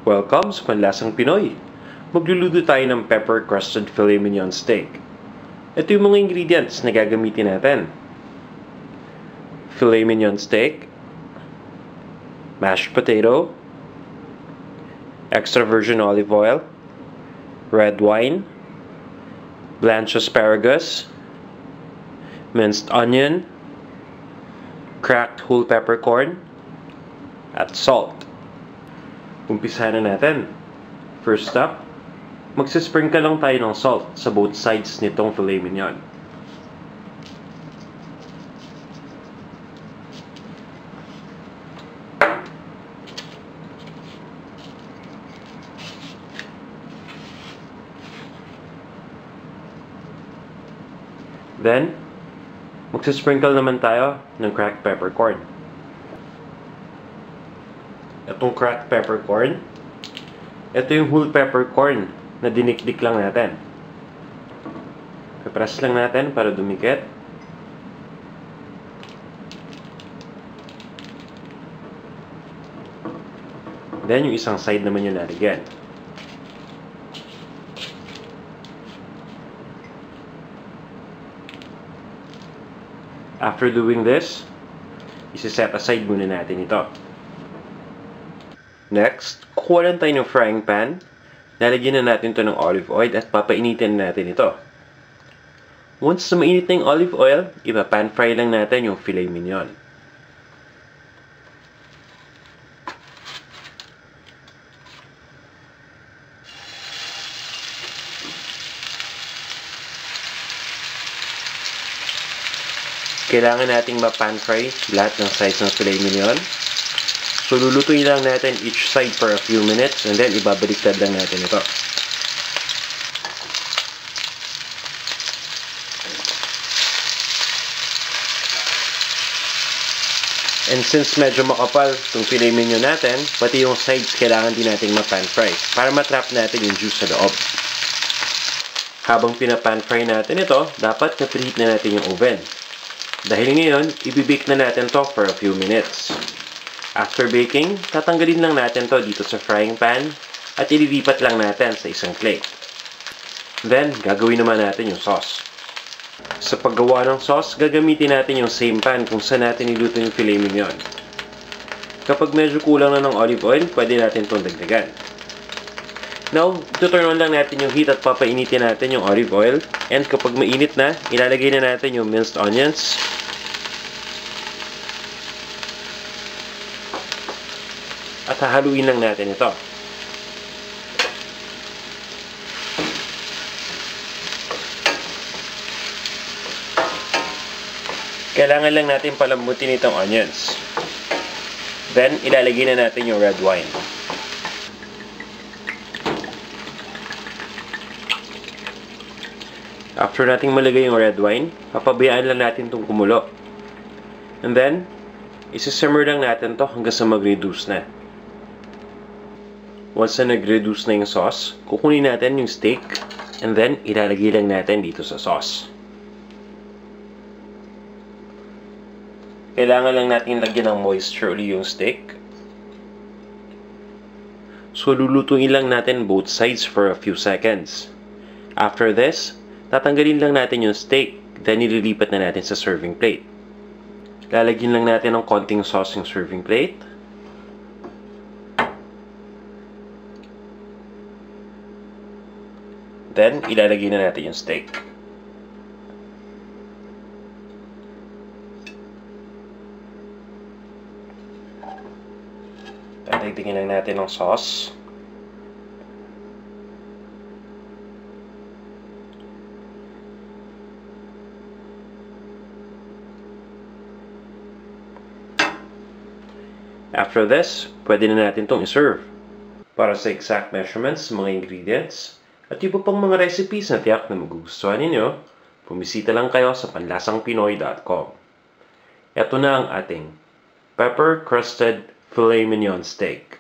Welcome sa Panlasang Pinoy! Magluluto tayo ng pepper-crusted filet mignon steak. Ito yung mga ingredients na gagamitin natin. Filet mignon steak, mashed potato, extra virgin olive oil, red wine, blanched asparagus, minced onion, cracked whole peppercorn, at salt. Umpisahan na natin. First up, magsisprinkle lang tayo ng salt sa both sides nitong filet mignon. Then, magsisprinkle naman tayo ng cracked peppercorn. Itong cracked peppercorn, ito yung whole peppercorn na dinikdik lang natin. Pipress lang natin para dumikit. Then, yung isang side naman yung lalagyan. After doing this, isi-set aside muna natin ito. Next, kukuha lang tayo ng frying pan. Lalagyan na natin ito ng olive oil at papainitin natin ito. Once na mainit na yung olive oil, ipa-pan fry lang natin yung filet mignon. Kailangan nating ma-pan fry lahat ng size ng filet mignon. So, lulutuin lang natin each side for a few minutes and then ibabaliktad lang natin ito. And since medyo makapal itong filet mignon natin, pati yung sides kailangan din natin ma-pan fry para matrap natin yung juice sa loob. Habang pina-pan fry natin ito, dapat na-preheat na natin yung oven. Dahil ngayon, ibibake na natin to for a few minutes. After baking, tatanggalin lang natin to dito sa frying pan at ililipat lang natin sa isang plate. Then, gagawin naman natin yung sauce. Sa paggawa ng sauce, gagamitin natin yung same pan kung saan natin niluto yung filet mignon. Kapag medyo kulang na ng olive oil, pwede natin itong dagdagan. Now, turn on lang natin yung heat at papainitin natin yung olive oil. And kapag mainit na, ilalagay na natin yung minced onions. At hahaluin lang natin ito. Kailangan lang natin palambutin itong onions. Then, ilalagay na natin yung red wine. After nating malagay yung red wine, papabayaan lang natin itong kumulo. And then, isi-simmer lang natin to hanggang sa mag-reduce na. Once na nag-reduce na yung sauce, kukunin natin yung steak and then ilalagay lang natin dito sa sauce. Kailangan lang natin lagyan ng moisture ulit yung steak. So, lulutuin lang natin both sides for a few seconds. After this, tatanggalin lang natin yung steak, then ililipat na natin sa serving plate. Lalagyan lang natin ng konting sauce yung serving plate. Then, ilalagay na natin yung steak. Dagdagan lang natin ng sauce. After this, pwede na natin itong iserve. Para sa exact measurements, mga ingredients, at iba pang mga recipes na tiyak na magugustuhan ninyo, bumisita lang kayo sa panlasangpinoy.com. Ito na ang ating pepper-crusted filet mignon steak.